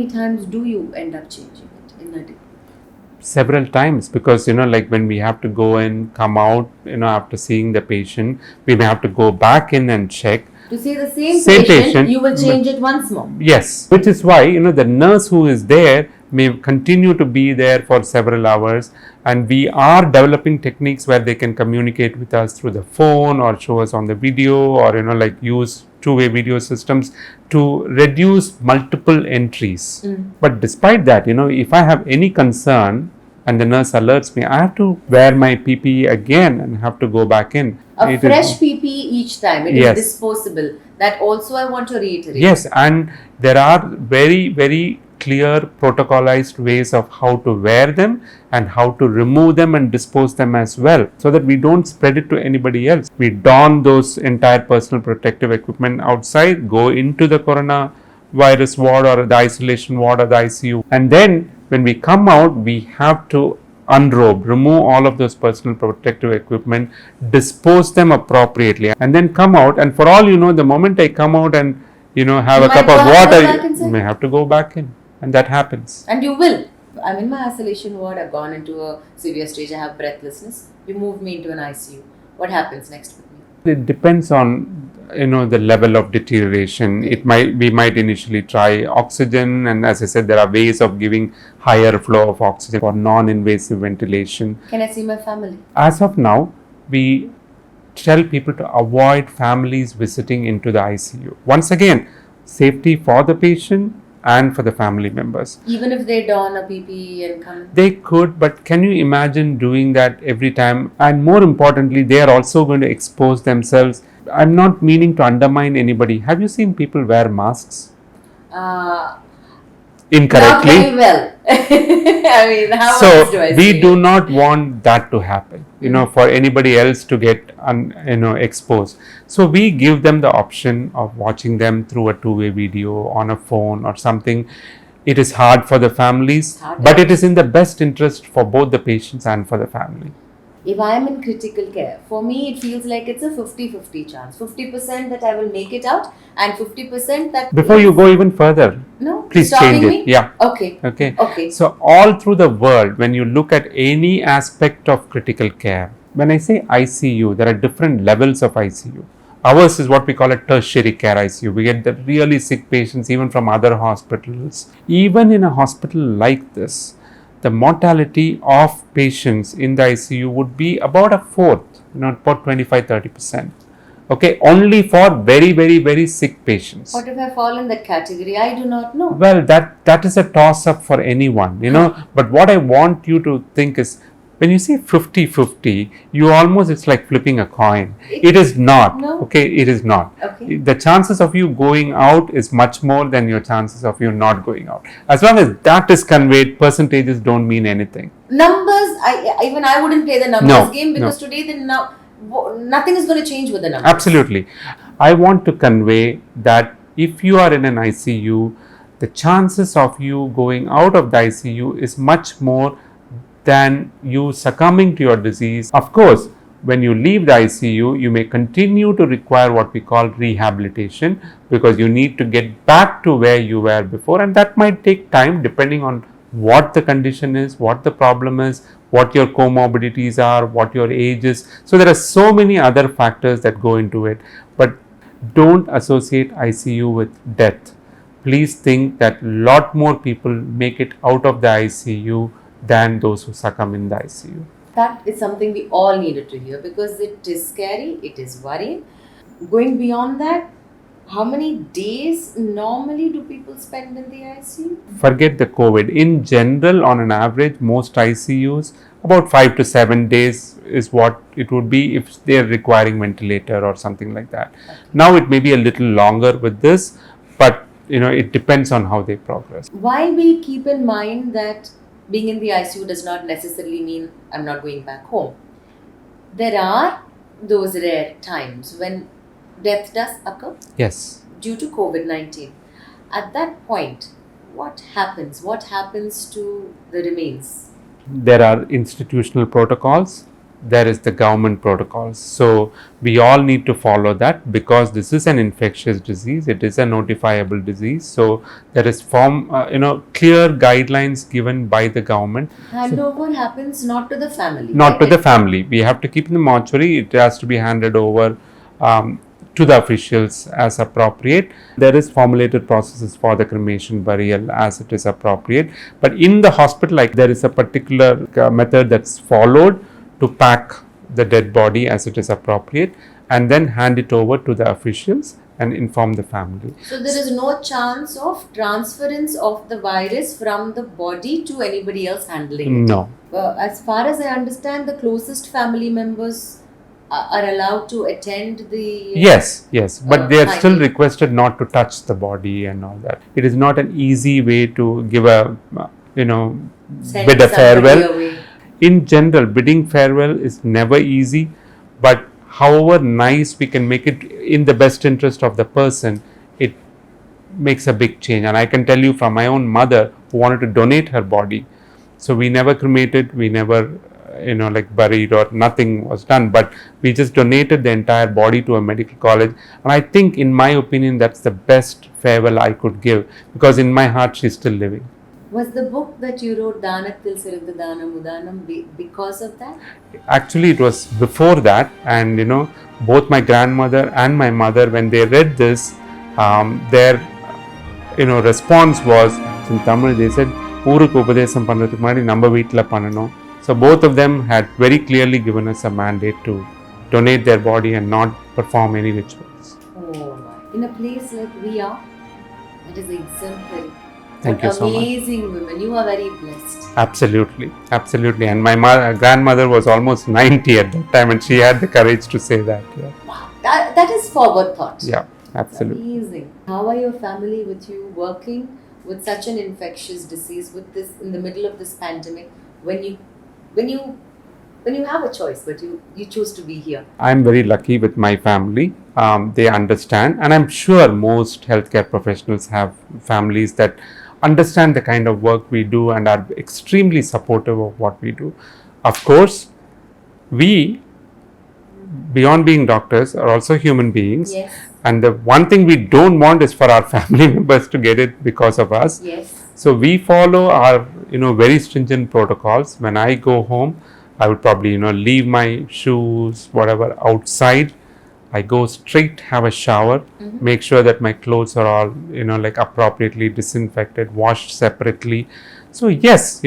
many times do you end up changing it in a day? Several times, because like when we have to go in, come out, after seeing the patient, we may have to go back in and check. To see the same patient, you will change it once more. Yes, which is why the nurse who is there may continue to be there for several hours, and we are developing techniques where they can communicate with us through the phone or show us on the video, or like use two-way video systems to reduce multiple entries. But despite that, if I have any concern and the nurse alerts me, I have to wear my PPE again and have to go back in. A fresh PPE each time. It is disposable. That also I want to reiterate. Yes, and there are very, very clear protocolized ways of how to wear them and how to remove them and dispose them as well, so that we don't spread it to anybody else. We don those entire personal protective equipment outside, go into the coronavirus ward or the isolation ward or the ICU, and then when we come out, we have to unrobe, remove all of those personal protective equipment, dispose them appropriately, and then come out. And for all the moment I come out and have a cup of water, you may have to go back in, and that happens. And you will. I'm in my isolation ward. I've gone into a severe stage. I have breathlessness. You move me into an ICU. What happens next with me? It depends on the level of deterioration. We might initially try oxygen, and as I said, there are ways of giving higher flow of oxygen for non-invasive ventilation. Can I see my family? As of now, we tell people to avoid families visiting into the ICU. Once again, safety for the patient and for the family members. Even if they don a PPE and come? They could, but can you imagine doing that every time? And more importantly, they are also going to expose themselves. I'm not meaning to undermine anybody. Have you seen people wear masks? Incorrectly. Not very well. I mean, how else do I we do not want that to happen, for anybody else to get exposed. So we give them the option of watching them through a two-way video on a phone or something. It is hard for the families, but it is in the best interest for both the patients and for the family. If I am in critical care, for me it feels like it's a 50-50 chance. 50% that I will make it out, and 50% that... Before you go even further, please change it. Yeah. Okay. So all through the world, when you look at any aspect of critical care, when I say ICU, there are different levels of ICU. Ours is what we call a tertiary care ICU. We get the really sick patients even from other hospitals. Even in a hospital like this, the mortality of patients in the ICU would be about a fourth, about 25-30%. Okay, only for very, very, very sick patients. What if I fall in that category? I do not know. Well, that is a toss-up for anyone, But what I want you to think is, when you say 50-50, it's like flipping a coin. It is not. No. Okay, it is not. Okay. The chances of you going out is much more than your chances of you not going out. As long as that is conveyed, percentages don't mean anything. Numbers, I wouldn't play the numbers game, because today nothing is going to change with the numbers. Absolutely. I want to convey that if you are in an ICU, the chances of you going out of the ICU is much more than you succumbing to your disease. Of course, when you leave the ICU, you may continue to require what we call rehabilitation, because you need to get back to where you were before, and that might take time depending on what the condition is, what the problem is, what your comorbidities are, what your age is. So there are so many other factors that go into it, but don't associate ICU with death. Please think that a lot more people make it out of the ICU than those who succumb in the ICU. That is something we all needed to hear, because it is scary, it is worrying. Going beyond that, how many days normally do people spend in the ICU? Forget the COVID. In general, on an average, most ICUs, about 5 to 7 days is what it would be if they are requiring ventilator or something like that. Okay. Now it may be a little longer with this, but it depends on how they progress. While we keep in mind that being in the ICU does not necessarily mean I'm not going back home, there are those rare times when death does occur. Yes. Due to COVID-19. At that point, what happens? What happens to the remains? There are institutional protocols there is the government protocols. So we all need to follow that because this is an infectious disease. It is a notifiable disease. So there is clear guidelines given by the government. Handover happens not to the family. Not right? to the family. We have to keep in the mortuary. It has to be handed over to the officials as appropriate. There is formulated processes for the cremation burial as it is appropriate. But in the hospital, like there is a particular method that's followed to pack the dead body as it is appropriate and then hand it over to the officials and inform the family. So there is no chance of transference of the virus from the body to anybody else handling it. No. As far as I understand, the closest family members are allowed to attend the. Yes, but they are still finding. requested not to touch the body and all that. It is not an easy way to give a Send bid a somebody farewell. away. In general, bidding farewell is never easy, but however nice we can make it in the best interest of the person, it makes a big change. And I can tell you from my own mother who wanted to donate her body. So we never cremated, we never buried or nothing was done, but we just donated the entire body to a medical college. And I think, in my opinion, that's the best farewell I could give because in my heart she's still living. Was the book that you wrote, Danathil Sirintha Danam Udanam, because of that? Actually, it was before that, and both my grandmother and my mother, when they read this, their response was in Tamil. They said, "Urukku upadesam பண்றதுக்கு முன்னாடி நம்ம வீட்ல பண்ணணும்." So both of them had very clearly given us a mandate to donate their body and not perform any rituals. Oh my! In a place like we are, that is exemplary. Thank you so much. Amazing women. You are very blessed. Absolutely. And my grandmother was almost 90 at that time, and she had the courage to say that. Yeah. Wow, that is forward thought. Yeah, absolutely. Amazing. How are your family with you working with such an infectious disease with this in the middle of this pandemic? When you have a choice, but you choose to be here. I'm very lucky with my family. They understand, and I'm sure most healthcare professionals have families that understand the kind of work we do and are extremely supportive of what we do. Of course, we, beyond being doctors, are also human beings. Yes. And the one thing we don't want is for our family members to get it because of us. Yes. So we follow our very stringent protocols. When I go home, I would probably leave my shoes, whatever, outside. I go straight, have a shower, make sure that my clothes are all appropriately disinfected, washed separately. So yes,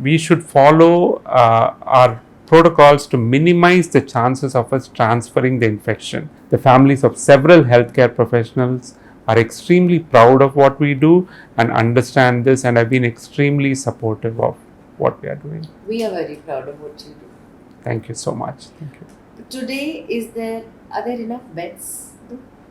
we should follow our protocols to minimize the chances of us transferring the infection. The families of several healthcare professionals are extremely proud of what we do and understand this, and have been extremely supportive of what we are doing. We are very proud of what you do. Thank you so much. Thank you. Today, are there enough beds?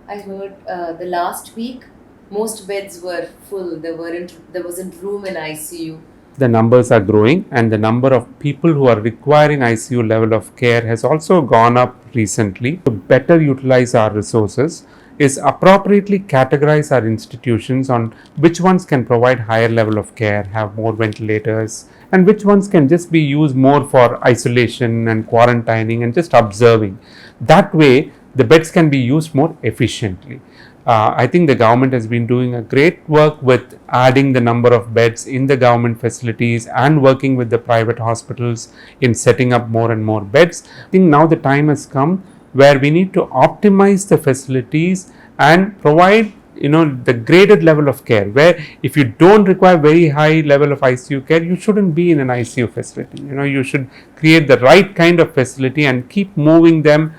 I heard the last week most beds were full. There wasn't room in ICU. The numbers are growing, and the number of people who are requiring ICU level of care has also gone up recently. To better utilize our resources is appropriately categorize our institutions on which ones can provide higher level of care, have more ventilators, and which ones can just be used more for isolation and quarantining and just observing. That way, the beds can be used more efficiently. I think the government has been doing a great work with adding the number of beds in the government facilities and working with the private hospitals in setting up more and more beds. I think now the time has come where we need to optimize the facilities and provide the graded level of care, where if you don't require very high level of ICU care, you shouldn't be in an ICU facility. You should create the right kind of facility and keep moving them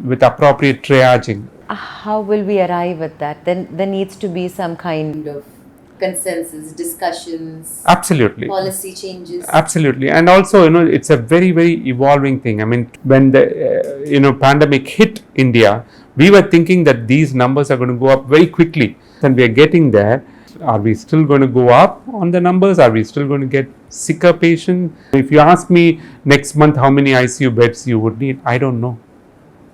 with appropriate triaging. How will we arrive at that? Then there needs to be some kind Of consensus, discussions, Absolutely. policy changes. Absolutely. And also, it's a very, very evolving thing. I mean, when the, pandemic hit India, we were thinking that these numbers are going to go up very quickly. And we are getting there. Are we still going to go up on the numbers? Are we still going to get sicker patients? If you ask me next month how many ICU beds you would need, I don't know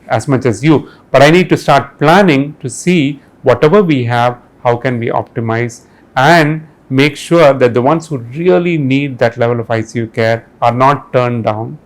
as much as you. But I need to start planning to see whatever we have, how can we optimize and make sure that the ones who really need that level of ICU care are not turned down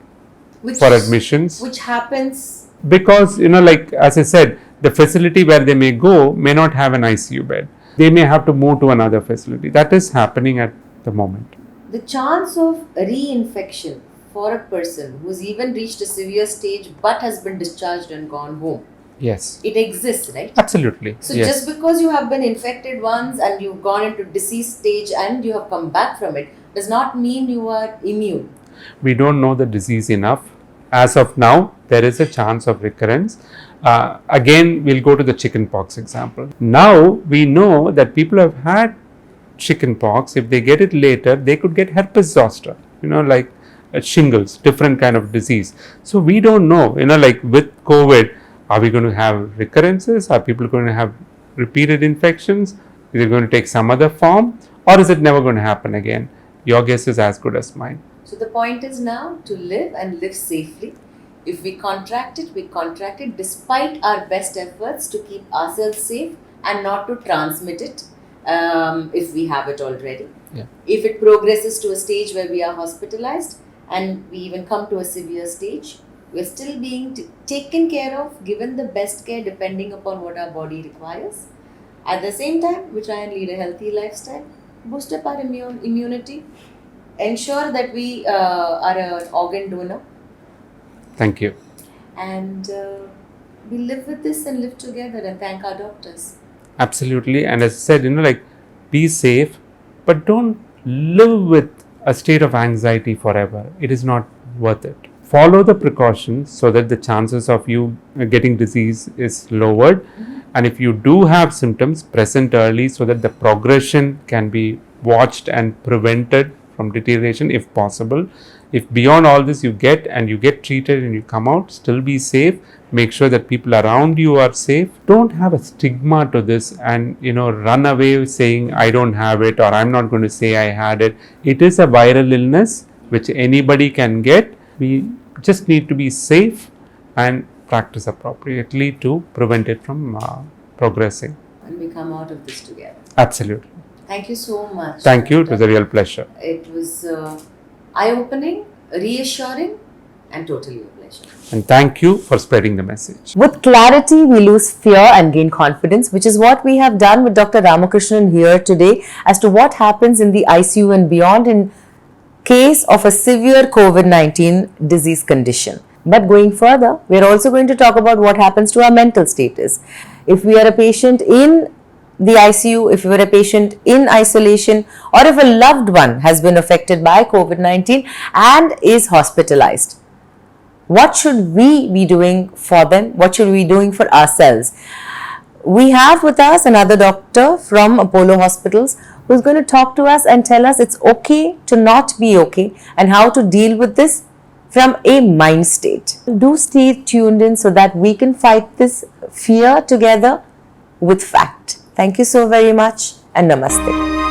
Which- for admissions. which happens. Because, like as I said, the facility where they may go may not have an ICU bed. They may have to move to another facility. That is happening at the moment. The chance of reinfection for a person who's even reached a severe stage but has been discharged and gone home, Yes, it exists, right? absolutely. So Yes. just because you have been infected once and you've gone into disease stage and you have come back from it does not mean you are immune. We don't know the disease enough. As of now, there is a chance of recurrence. Again, we'll go to the chickenpox example. Now we know that people have had chickenpox. If they get it later, they could get herpes zoster, like shingles, different kind of disease. So we don't know, like with COVID, are we going to have recurrences? Are people going to have repeated infections? Is it going to take some other form? Or is it never going to happen again? Your guess is as good as mine. So the point is now to live and live safely. If we contract it despite our best efforts to keep ourselves safe and not to transmit it if we have it already. Yeah. If it progresses to a stage where we are hospitalized and we even come to a severe stage, we're still being taken care of, given the best care depending upon what our body requires. At the same time, we try and lead a healthy lifestyle, boost up our immunity, ensure that we are an organ donor, Thank you. and we live with this and live together and thank our doctors. Absolutely. And as I said, like be safe, but don't live with a state of anxiety forever. It is not worth it. Follow the precautions so that the chances of you getting disease is lowered. And if you do have symptoms, present early so that the progression can be watched and prevented from deterioration if possible. If beyond all this you get treated and you come out, still be safe. Make sure that people around you are safe. Don't have a stigma to this and run away saying I don't have it or I'm not going to say I had it. It is a viral illness which anybody can get. We just need to be safe and practice appropriately to prevent it from progressing. And we come out of this together. Absolutely. Thank you so much. Thank you. It was a real pleasure. It was eye-opening, reassuring, and totally a pleasure. And thank you for spreading the message. With clarity, we lose fear and gain confidence, which is what we have done with Dr. Ramakrishnan here today as to what happens in the ICU and beyond in case of a severe COVID-19 disease condition. But going further, we are also going to talk about what happens to our mental status. If we are a patient in the ICU, if you are a patient in isolation, or if a loved one has been affected by COVID-19 and is hospitalized, what should we be doing for them? What should we be doing for ourselves? We have with us another doctor from Apollo Hospitals who is going to talk to us and tell us it's okay to not be okay and how to deal with this from a mind state. Do stay tuned in so that we can fight this fear together with fact. Thank you so very much and namaste.